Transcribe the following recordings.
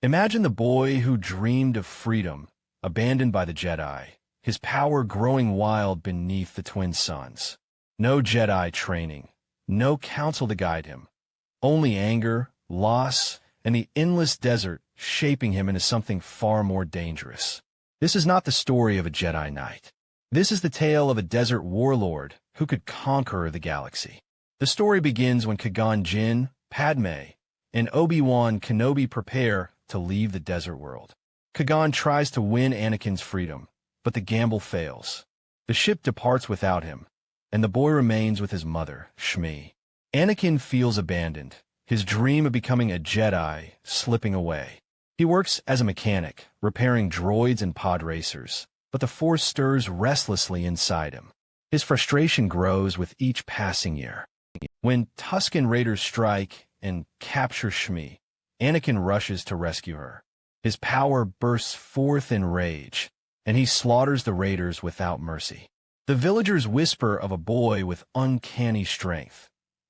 Imagine the boy who dreamed of freedom, abandoned by the Jedi, his power growing wild beneath the twin suns. No Jedi training, no council to guide him. Only anger, loss, and the endless desert shaping him into something far more dangerous. This is not the story of a Jedi Knight. This is the tale of a desert warlord who could conquer the galaxy. The story begins when Qui-Gon Jinn, Padmé, and Obi-Wan Kenobi prepare to leave the desert world. Qui-Gon tries to win Anakin's freedom, but the gamble fails. The ship departs without him, and the boy remains with his mother, Shmi. Anakin feels abandoned, his dream of becoming a Jedi slipping away. He works as a mechanic, repairing droids and pod racers, but the Force stirs restlessly inside him. His frustration grows with each passing year. When Tusken Raiders strike and capture Shmi, Anakin rushes to rescue her. His power bursts forth in rage, and he slaughters the Raiders without mercy. The villagers whisper of a boy with uncanny strength,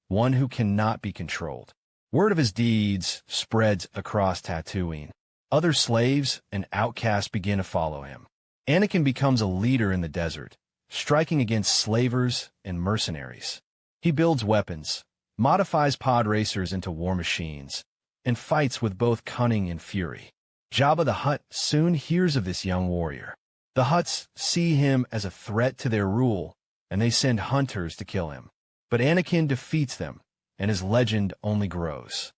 one who cannot be controlled. Word of his deeds spreads across Tatooine. Other slaves and outcasts begin to follow him. Anakin becomes a leader in the desert, striking against slavers and mercenaries. He builds weapons, modifies pod racers into war machines, and fights with both cunning and fury. Jabba the Hutt soon hears of this young warrior. The Hutts see him as a threat to their rule, and they send hunters to kill him. But Anakin defeats them, and his legend only grows.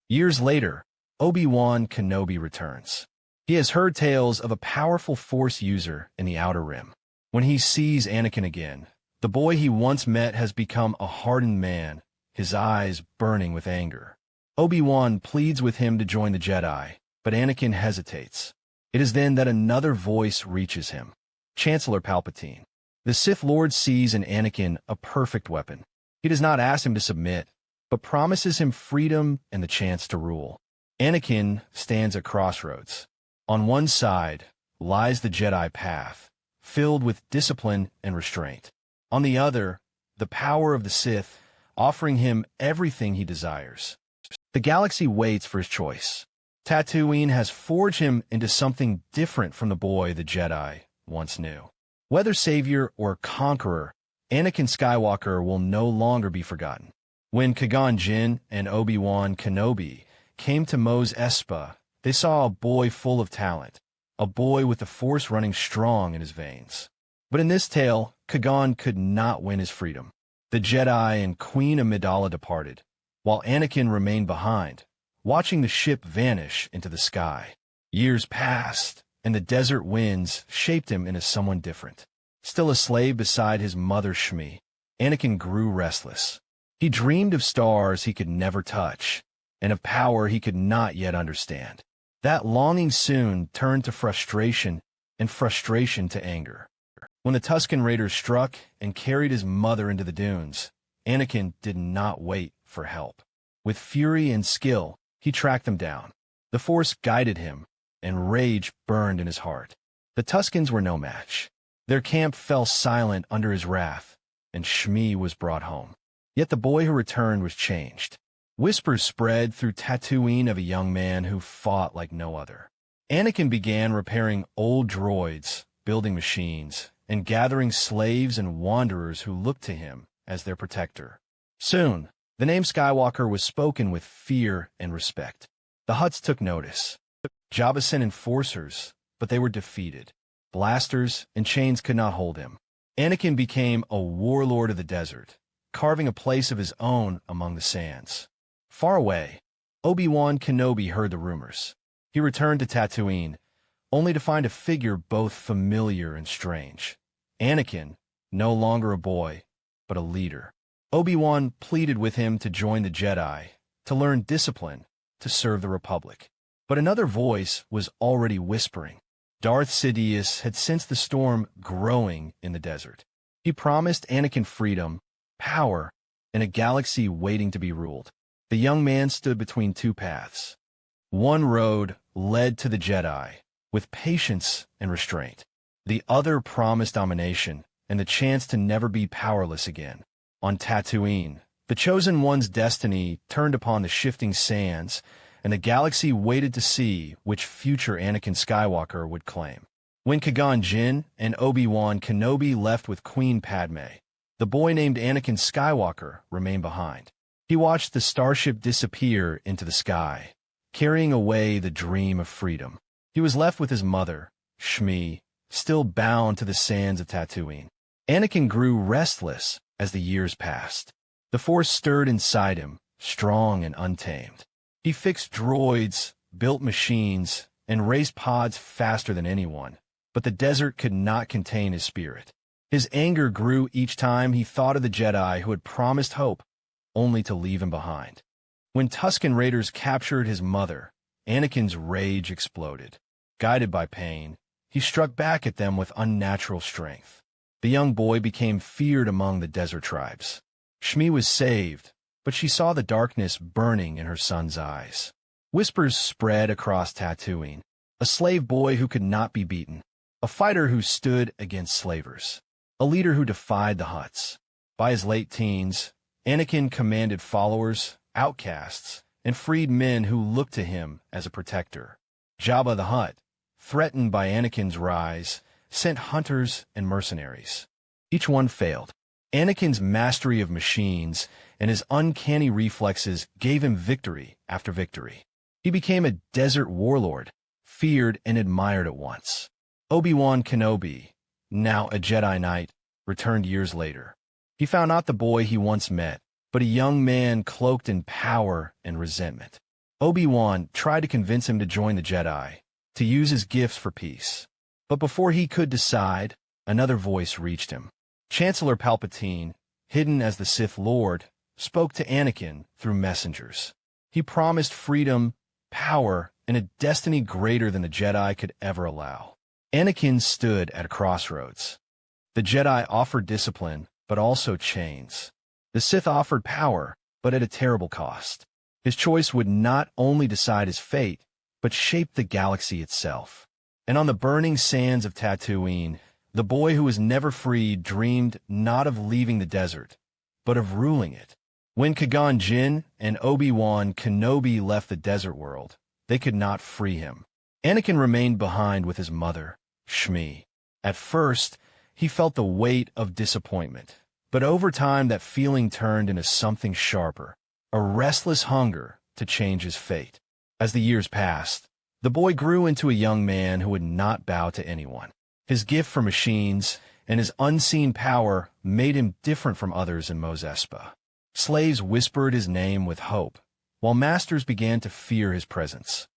Years later, Obi-Wan Kenobi returns. He has heard tales of a powerful Force user in the Outer Rim. When he sees Anakin again, the boy he once met has become a hardened man, his eyes burning with anger. Obi-Wan pleads with him to join the Jedi, but Anakin hesitates. It is then that another voice reaches him. Chancellor Palpatine. The Sith Lord sees in Anakin a perfect weapon. He does not ask him to submit, but promises him freedom and the chance to rule. Anakin stands at crossroads. On one side lies the Jedi path, filled with discipline and restraint. On the other, the power of the Sith, offering him everything he desires. The galaxy waits for his choice. Tatooine has forged him into something different from the boy the Jedi once knew. Whether savior or conqueror, Anakin Skywalker will no longer be forgotten. When Qui-Gon Jinn and Obi-Wan Kenobi came to Mos Espa, they saw a boy full of talent, a boy with the Force running strong in his veins. But in this tale, Qui-Gon could not win his freedom. The Jedi and Queen Amidala departed, while Anakin remained behind, watching the ship vanish into the sky. Years passed, and the desert winds shaped him into someone different. Still a slave beside his mother Shmi, Anakin grew restless. He dreamed of stars he could never touch, and of power he could not yet understand. That longing soon turned to frustration, and frustration to anger. When the Tusken Raiders struck and carried his mother into the dunes, Anakin did not wait for help. With fury and skill, he tracked them down. The Force guided him, and rage burned in his heart. The Tuskens were no match. Their camp fell silent under his wrath, and Shmi was brought home. Yet the boy who returned was changed. Whispers spread through Tatooine of a young man who fought like no other. Anakin began repairing old droids, building machines, and gathering slaves and wanderers who looked to him as their protector. Soon, the name Skywalker was spoken with fear and respect. The Hutts took notice. Jabba sent enforcers, but they were defeated. Blasters and chains could not hold him. Anakin became a warlord of the desert, carving a place of his own among the sands. Far away, Obi-Wan Kenobi heard the rumors. He returned to Tatooine, only to find a figure both familiar and strange. Anakin, no longer a boy, but a leader. Obi-Wan pleaded with him to join the Jedi, to learn discipline, to serve the Republic. But another voice was already whispering. Darth Sidious had sensed the storm growing in the desert. He promised Anakin freedom, power, and a galaxy waiting to be ruled. The young man stood between two paths. One road led to the Jedi, with patience and restraint. The other promised domination and the chance to never be powerless again. On Tatooine, the Chosen One's destiny turned upon the shifting sands and the galaxy waited to see which future Anakin Skywalker would claim. When Qui-Gon Jinn and Obi-Wan Kenobi left with Queen Padme, the boy named Anakin Skywalker remained behind. He watched the starship disappear into the sky, carrying away the dream of freedom. He was left with his mother, Shmi, still bound to the sands of Tatooine. Anakin grew restless as the years passed. The Force stirred inside him, strong and untamed. He fixed droids, built machines, and raced pods faster than anyone, but the desert could not contain his spirit. His anger grew each time he thought of the Jedi who had promised hope, only to leave him behind. When Tusken Raiders captured his mother, Anakin's rage exploded. Guided by pain, he struck back at them with unnatural strength. The young boy became feared among the desert tribes. Shmi was saved, but she saw the darkness burning in her son's eyes. Whispers spread across Tatooine. A slave boy who could not be beaten. A fighter who stood against slavers. A leader who defied the Hutts. By his late teens, Anakin commanded followers, outcasts, and freed men who looked to him as a protector. Jabba the Hutt, threatened by Anakin's rise, sent hunters and mercenaries. Each one failed. Anakin's mastery of machines and his uncanny reflexes gave him victory after victory. He became a desert warlord, feared and admired at once. Obi-Wan Kenobi, now a Jedi Knight, returned years later. He found not the boy he once met, but a young man cloaked in power and resentment. Obi-Wan tried to convince him to join the Jedi, to use his gifts for peace. But before he could decide, another voice reached him. Chancellor Palpatine, hidden as the Sith Lord, spoke to Anakin through messengers. He promised freedom, power, and a destiny greater than the Jedi could ever allow. Anakin stood at a crossroads. The Jedi offered discipline, but also chains. The Sith offered power, but at a terrible cost. His choice would not only decide his fate, but shape the galaxy itself. And on the burning sands of Tatooine, the boy who was never freed dreamed not of leaving the desert, but of ruling it. When Qui-Gon Jinn and Obi-Wan Kenobi left the desert world, they could not free him. Anakin remained behind with his mother, Shmi. At first, he felt the weight of disappointment, but over time that feeling turned into something sharper, a restless hunger to change his fate. As the years passed, the boy grew into a young man who would not bow to anyone. His gift for machines and his unseen power made him different from others in Mos Espa. Slaves whispered his name with hope, while masters began to fear his presence.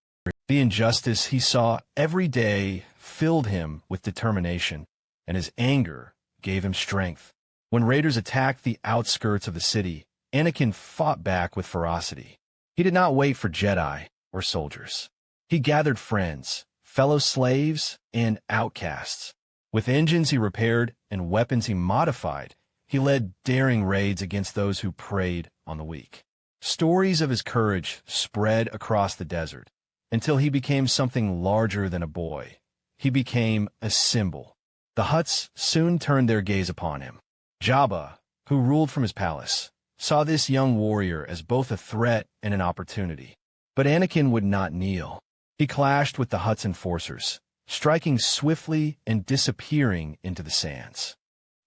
The injustice he saw every day filled him with determination, and his anger gave him strength. When raiders attacked the outskirts of the city, Anakin fought back with ferocity. He did not wait for Jedi or soldiers. He gathered friends, fellow slaves, and outcasts. With engines he repaired and weapons he modified, he led daring raids against those who preyed on the weak. Stories of his courage spread across the desert, until he became something larger than a boy. He became a symbol. The Hutts soon turned their gaze upon him. Jabba, who ruled from his palace, saw this young warrior as both a threat and an opportunity. But Anakin would not kneel. He clashed with the Hutt's enforcers, striking swiftly and disappearing into the sands.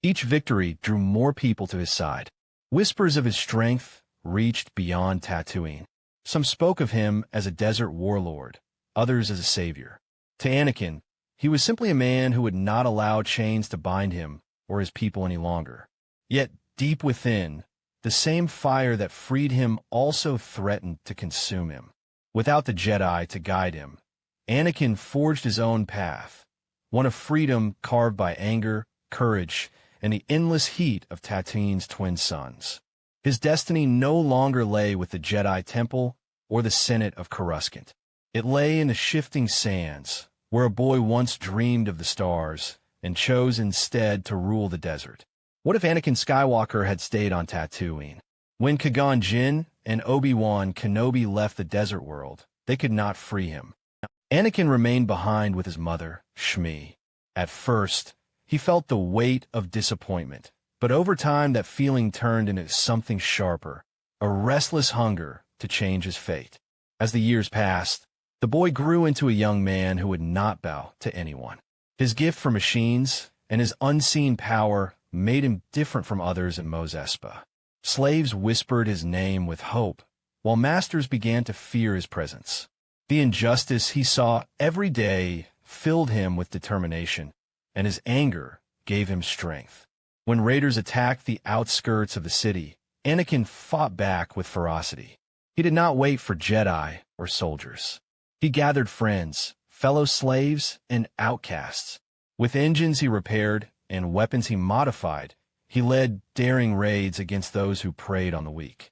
Each victory drew more people to his side. Whispers of his strength reached beyond Tatooine. Some spoke of him as a desert warlord, others as a savior. To Anakin, he was simply a man who would not allow chains to bind him or his people any longer. Yet, deep within, the same fire that freed him also threatened to consume him. Without the Jedi to guide him, Anakin forged his own path, one of freedom carved by anger, courage, and the endless heat of Tatooine's twin suns. His destiny no longer lay with the Jedi Temple or the Senate of Coruscant. It lay in the shifting sands, where a boy once dreamed of the stars and chose instead to rule the desert. What if Anakin Skywalker had stayed on Tatooine? When Qui-Gon Jinn and Obi-Wan Kenobi left the desert world, they could not free him. Anakin remained behind with his mother, Shmi. At first, he felt the weight of disappointment, but over time that feeling turned into something sharper, a restless hunger to change his fate. As the years passed, the boy grew into a young man who would not bow to anyone. His gift for machines and his unseen power made him different from others in Mos Espa. Slaves whispered his name with hope, while masters began to fear his presence. The injustice he saw every day filled him with determination, and his anger gave him strength. When raiders attacked the outskirts of the city, Anakin fought back with ferocity. He did not wait for Jedi or soldiers. He gathered friends, fellow slaves, and outcasts. With engines he repaired and weapons he modified, he led daring raids against those who preyed on the weak.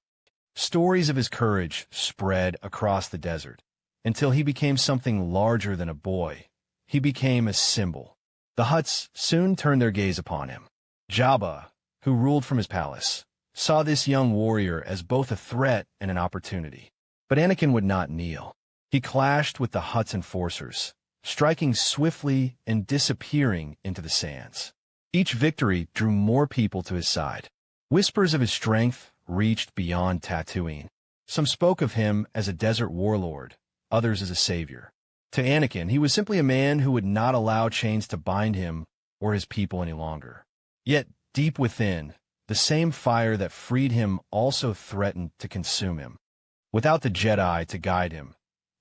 Stories of his courage spread across the desert, until he became something larger than a boy. He became a symbol. The Hutts soon turned their gaze upon him. Jabba, who ruled from his palace, saw this young warrior as both a threat and an opportunity. But Anakin would not kneel. He clashed with the Hutt's enforcers, striking swiftly and disappearing into the sands. Each victory drew more people to his side. Whispers of his strength reached beyond Tatooine. Some spoke of him as a desert warlord, others as a savior. To Anakin, he was simply a man who would not allow chains to bind him or his people any longer. Yet, deep within, the same fire that freed him also threatened to consume him. Without the Jedi to guide him,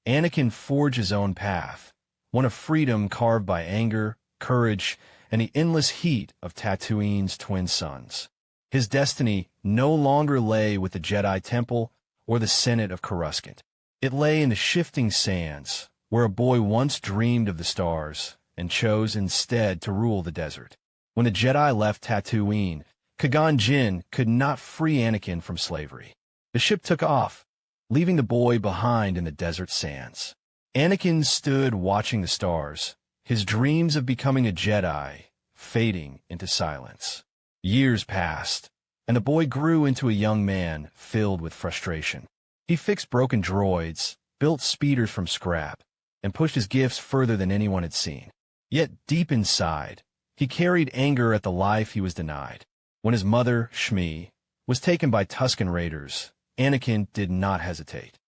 Anakin forged his own path, one of freedom carved by anger, courage, and the endless heat of Tatooine's twin suns. His destiny no longer lay with the Jedi Temple or the Senate of Coruscant. It lay in the shifting sands, where a boy once dreamed of the stars and chose instead to rule the desert. When the Jedi left Tatooine, Qui-Gon Jinn could not free Anakin from slavery. The ship took off, leaving the boy behind in the desert sands. Anakin stood watching the stars, his dreams of becoming a Jedi fading into silence. Years passed, and the boy grew into a young man filled with frustration. He fixed broken droids, built speeders from scrap, and pushed his gifts further than anyone had seen. Yet deep inside, he carried anger at the life he was denied. When his mother, Shmi, was taken by Tusken raiders, Anakin did not hesitate.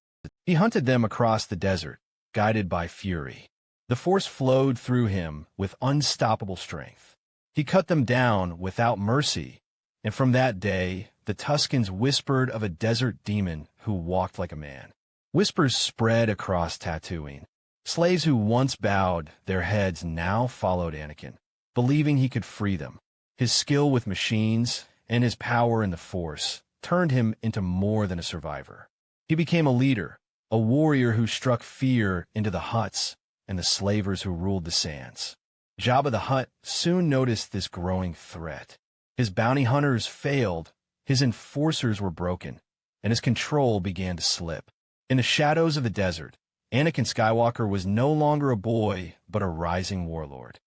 He hunted them across the desert, guided by fury. The Force flowed through him with unstoppable strength. He cut them down without mercy, and from that day, the Tuskens whispered of a desert demon who walked like a man. Whispers spread across Tatooine. Slaves who once bowed their heads now followed Anakin, believing he could free them. His skill with machines and his power in the Force turned him into more than a survivor. He became a leader, a warrior who struck fear into the Hutts and the slavers who ruled the sands. Jabba the Hutt soon noticed this growing threat. His bounty hunters failed, his enforcers were broken, and his control began to slip. In the shadows of the desert, Anakin Skywalker was no longer a boy, but a rising warlord.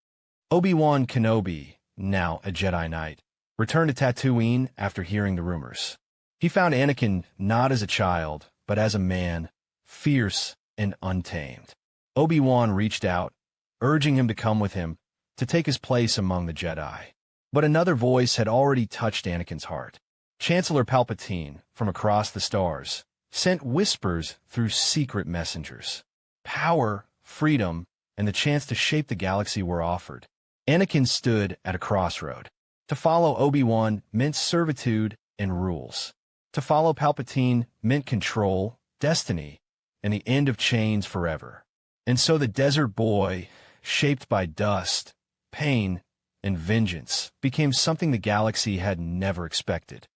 Obi-Wan Kenobi, now a Jedi Knight, returned to Tatooine after hearing the rumors. He found Anakin not as a child, but as a man, fierce and untamed. Obi-Wan reached out, urging him to come with him, to take his place among the Jedi. But another voice had already touched Anakin's heart. Chancellor Palpatine, from across the stars, sent whispers through secret messengers. Power, freedom, and the chance to shape the galaxy were offered. Anakin stood at a crossroad. To follow Obi-Wan meant servitude and rules. To follow Palpatine meant control, destiny, and the end of chains forever. And so the desert boy, shaped by dust, pain, and vengeance, became something the galaxy had never expected.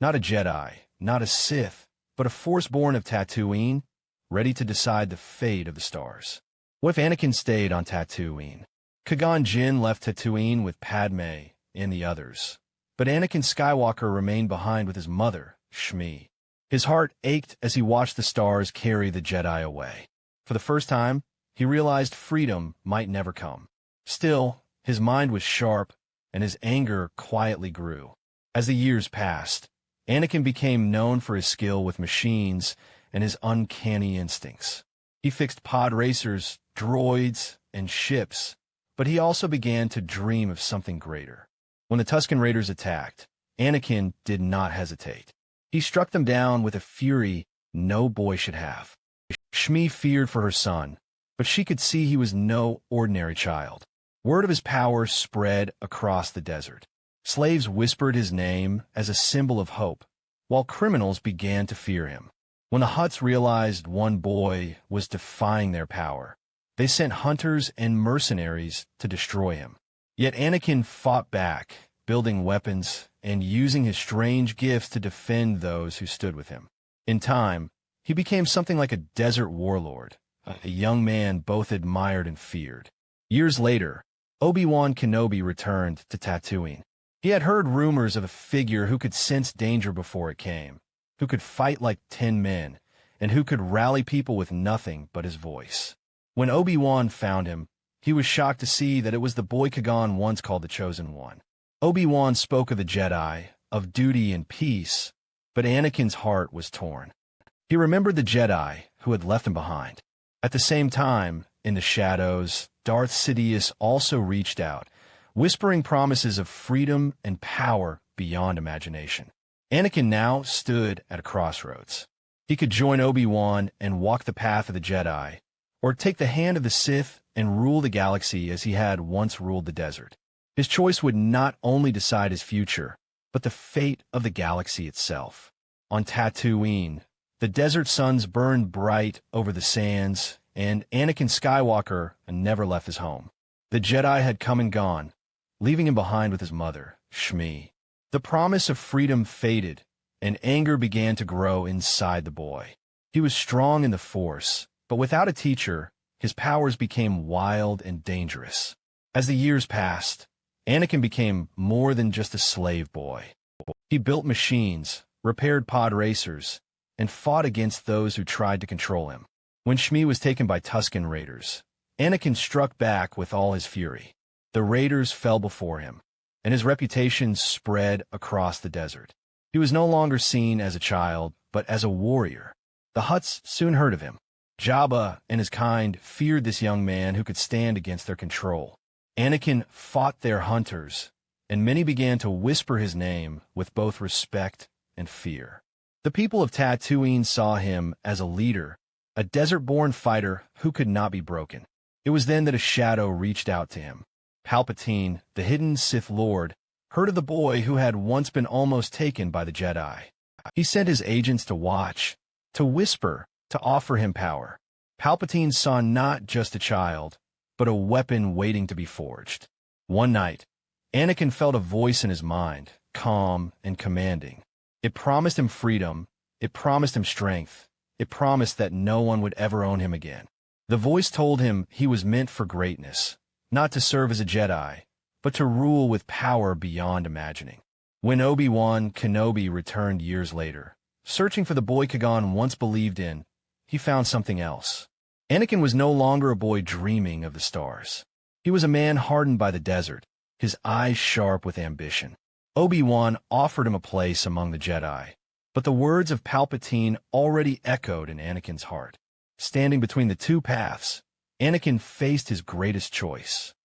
Not a Jedi, not a Sith, but a Force born of Tatooine, ready to decide the fate of the stars. What if Anakin stayed on Tatooine? Qui-Gon Jinn left Tatooine with Padme and the others, but Anakin Skywalker remained behind with his mother, Shmi. His heart ached as he watched the stars carry the Jedi away. For the first time, he realized freedom might never come. Still, his mind was sharp, and his anger quietly grew. As the years passed, Anakin became known for his skill with machines and his uncanny instincts. He fixed pod racers, droids, and ships, but he also began to dream of something greater. When the Tusken Raiders attacked, Anakin did not hesitate. He struck them down with a fury no boy should have. Shmi feared for her son, but she could see he was no ordinary child. Word of his power spread across the desert. Slaves whispered his name as a symbol of hope, while criminals began to fear him. When the Hutts realized one boy was defying their power, they sent hunters and mercenaries to destroy him. Yet Anakin fought back, building weapons and using his strange gifts to defend those who stood with him. In time, he became something like a desert warlord, a young man both admired and feared. Years later, Obi-Wan Kenobi returned to Tatooine. He had heard rumors of a figure who could sense danger before it came, who could fight like 10 men, and who could rally people with nothing but his voice. When Obi-Wan found him, he was shocked to see that it was the boy Kagan once called the Chosen One. Obi-Wan spoke of the Jedi, of duty and peace, but Anakin's heart was torn. He remembered the Jedi who had left him behind. At the same time, in the shadows, Darth Sidious also reached out, whispering promises of freedom and power beyond imagination. Anakin now stood at a crossroads. He could join Obi-Wan and walk the path of the Jedi, or take the hand of the Sith and rule the galaxy as he had once ruled the desert. His choice would not only decide his future, but the fate of the galaxy itself. On Tatooine, the desert suns burned bright over the sands, and Anakin Skywalker never left his home. The Jedi had come and gone, leaving him behind with his mother, Shmi. The promise of freedom faded, and anger began to grow inside the boy. He was strong in the Force, but without a teacher, his powers became wild and dangerous. As the years passed, Anakin became more than just a slave boy. He built machines, repaired pod racers, and fought against those who tried to control him. When Shmi was taken by Tusken Raiders, Anakin struck back with all his fury. The Raiders fell before him, and his reputation spread across the desert. He was no longer seen as a child, but as a warrior. The Hutts soon heard of him. Jabba and his kind feared this young man who could stand against their control. Anakin fought their hunters, and many began to whisper his name with both respect and fear. The people of Tatooine saw him as a leader, a desert-born fighter who could not be broken. It was then that a shadow reached out to him. Palpatine, the hidden Sith Lord, heard of the boy who had once been almost taken by the Jedi. He sent his agents to watch, to whisper, to offer him power. Palpatine saw not just a child, but a weapon waiting to be forged. One night, Anakin felt a voice in his mind, calm and commanding. It promised him freedom, it promised him strength, it promised that no one would ever own him again. The voice told him he was meant for greatness, not to serve as a Jedi, but to rule with power beyond imagining. When Obi-Wan Kenobi returned years later, searching for the boy Kagan once believed in, he found something else. Anakin was no longer a boy dreaming of the stars. He was a man hardened by the desert, his eyes sharp with ambition. Obi-Wan offered him a place among the Jedi, but the words of Palpatine already echoed in Anakin's heart. Standing between the two paths, Anakin faced his greatest choice: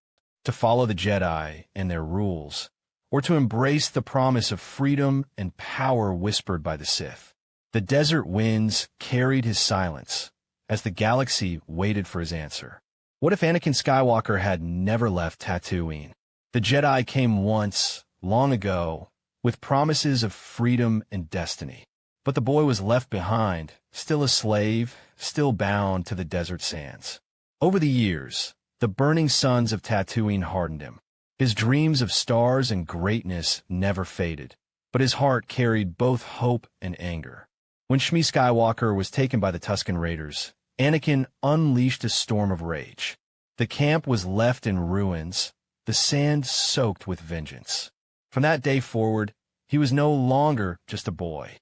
to follow the Jedi and their rules, or to embrace the promise of freedom and power whispered by the Sith. The desert winds carried his silence, as the galaxy waited for his answer. What if Anakin Skywalker had never left Tatooine? The Jedi came once, long ago, with promises of freedom and destiny. But the boy was left behind, still a slave, still bound to the desert sands. Over the years, the burning suns of Tatooine hardened him. His dreams of stars and greatness never faded, but his heart carried both hope and anger. When Shmi Skywalker was taken by the Tusken Raiders, Anakin unleashed a storm of rage. The camp was left in ruins, the sand soaked with vengeance. From that day forward, he was no longer just a boy.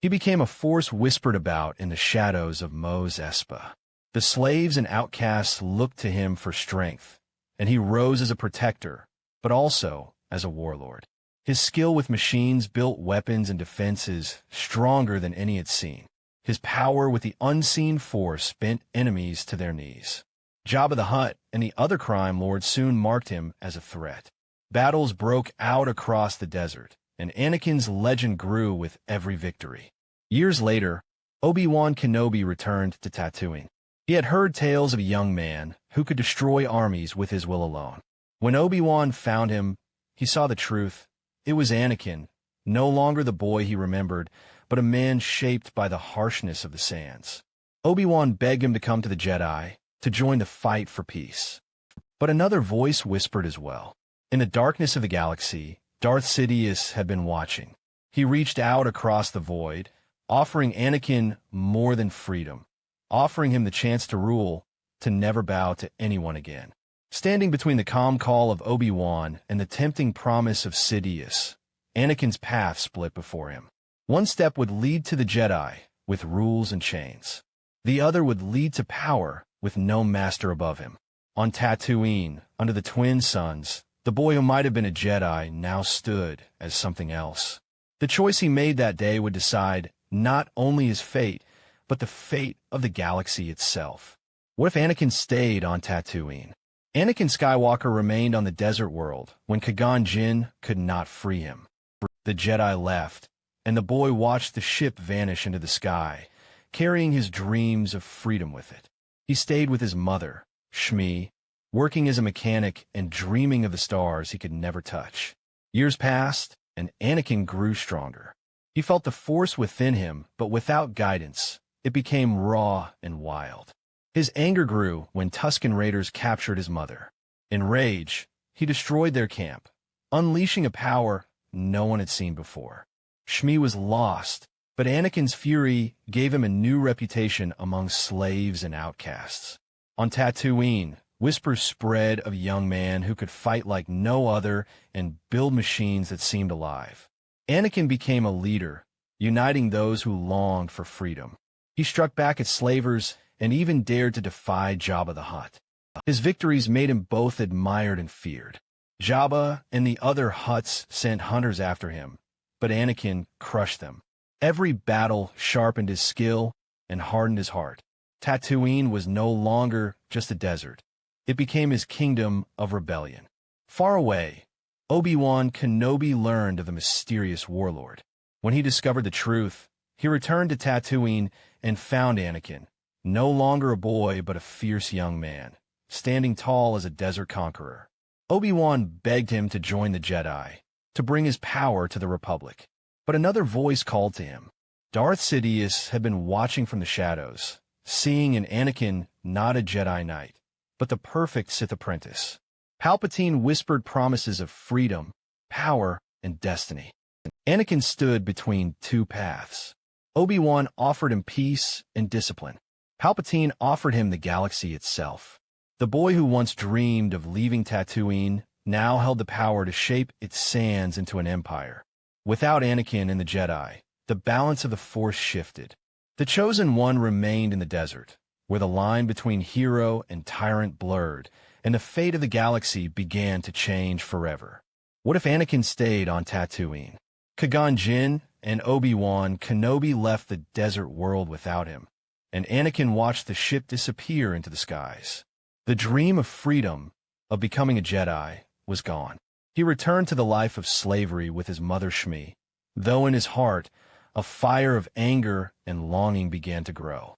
He became a force whispered about in the shadows of Mos Espa. The slaves and outcasts looked to him for strength, and he rose as a protector, but also as a warlord. His skill with machines built weapons and defenses stronger than any had seen. His power with the unseen force bent enemies to their knees. Jabba the Hutt and the other crime lords soon marked him as a threat. Battles broke out across the desert, and Anakin's legend grew with every victory. Years later, Obi-Wan Kenobi returned to Tatooine. He had heard tales of a young man who could destroy armies with his will alone. When Obi-Wan found him, he saw the truth. It was Anakin, no longer the boy he remembered, but a man shaped by the harshness of the sands. Obi-Wan begged him to come to the Jedi, to join the fight for peace. But another voice whispered as well. In the darkness of the galaxy, Darth Sidious had been watching. He reached out across the void, offering Anakin more than freedom, offering him the chance to rule, to never bow to anyone again. Standing between the calm call of Obi-Wan and the tempting promise of Sidious, Anakin's path split before him. One step would lead to the Jedi, with rules and chains. The other would lead to power, with no master above him. On Tatooine, under the twin suns, the boy who might have been a Jedi now stood as something else. The choice he made that day would decide not only his fate, but the fate of the galaxy itself. What if Anakin stayed on Tatooine? Anakin Skywalker remained on the desert world when Qui-Gon Jinn could not free him. The Jedi left, and the boy watched the ship vanish into the sky, carrying his dreams of freedom with it. He stayed with his mother, Shmi, working as a mechanic and dreaming of the stars he could never touch. Years passed, and Anakin grew stronger. He felt the force within him, but without guidance, it became raw and wild. His anger grew when Tusken Raiders captured his mother. In rage, he destroyed their camp, unleashing a power no one had seen before. Shmi was lost, but Anakin's fury gave him a new reputation among slaves and outcasts. On Tatooine, whispers spread of a young man who could fight like no other and build machines that seemed alive. Anakin became a leader, uniting those who longed for freedom. He struck back at slavers and even dared to defy Jabba the Hutt. His victories made him both admired and feared. Jabba and the other Hutts sent hunters after him, but Anakin crushed them. Every battle sharpened his skill and hardened his heart. Tatooine was no longer just a desert. It became his kingdom of rebellion. Far away, Obi-Wan Kenobi learned of the mysterious warlord. When he discovered the truth, he returned to Tatooine and found Anakin, no longer a boy but a fierce young man, standing tall as a desert conqueror. Obi-Wan begged him to join the Jedi, to bring his power to the Republic. But another voice called to him. Darth Sidious had been watching from the shadows, seeing in Anakin not a Jedi Knight, but the perfect Sith apprentice. Palpatine whispered promises of freedom, power, and destiny. Anakin stood between two paths. Obi-Wan offered him peace and discipline. Palpatine offered him the galaxy itself. The boy who once dreamed of leaving Tatooine now held the power to shape its sands into an empire. Without Anakin and the Jedi, the balance of the Force shifted. The Chosen One remained in the desert, where the line between hero and tyrant blurred, and the fate of the galaxy began to change forever. What if Anakin stayed on Tatooine? Qui-Gon Jinn and Obi-Wan Kenobi left the desert world without him, and Anakin watched the ship disappear into the skies. The dream of freedom, of becoming a Jedi, was gone. He returned to the life of slavery with his mother Shmi, though in his heart, a fire of anger and longing began to grow.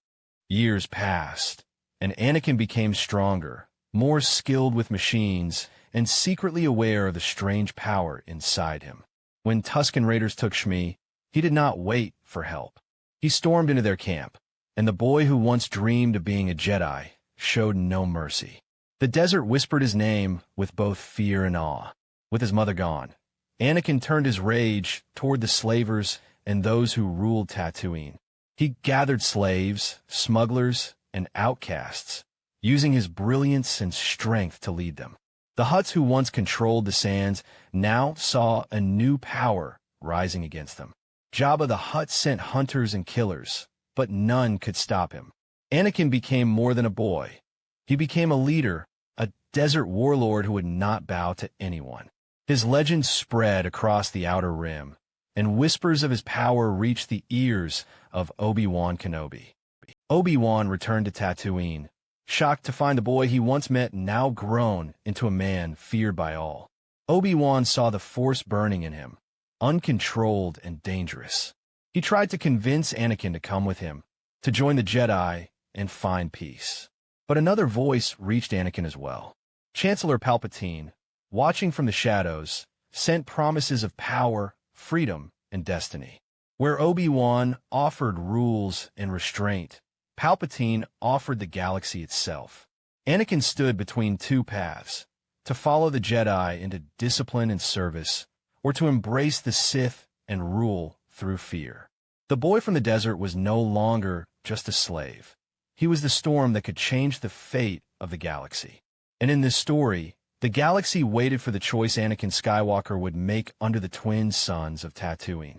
Years passed, and Anakin became stronger, more skilled with machines, and secretly aware of the strange power inside him. When Tusken Raiders took Shmi, he did not wait for help. He stormed into their camp, and the boy who once dreamed of being a Jedi showed no mercy. The desert whispered his name with both fear and awe. With his mother gone, Anakin turned his rage toward the slavers and those who ruled Tatooine. He gathered slaves, smugglers, and outcasts, using his brilliance and strength to lead them. The Hutts who once controlled the sands now saw a new power rising against them. Jabba the Hutt sent hunters and killers, but none could stop him. Anakin became more than a boy. He became a leader, a desert warlord who would not bow to anyone. His legend spread across the Outer Rim, and whispers of his power reached the ears of Obi-Wan Kenobi. Obi-Wan returned to Tatooine, shocked to find the boy he once met now grown into a man feared by all. Obi-Wan saw the Force burning in him, uncontrolled and dangerous. He tried to convince Anakin to come with him, to join the Jedi and find peace. But another voice reached Anakin as well. Chancellor Palpatine, watching from the shadows, sent promises of power, freedom, and destiny. Where Obi-Wan offered rules and restraint, Palpatine offered the galaxy itself. Anakin stood between two paths, to follow the Jedi into discipline and service, or to embrace the Sith and rule through fear. The boy from the desert was no longer just a slave. He was the storm that could change the fate of the galaxy. And in this story, the galaxy waited for the choice Anakin Skywalker would make under the twin suns of Tatooine.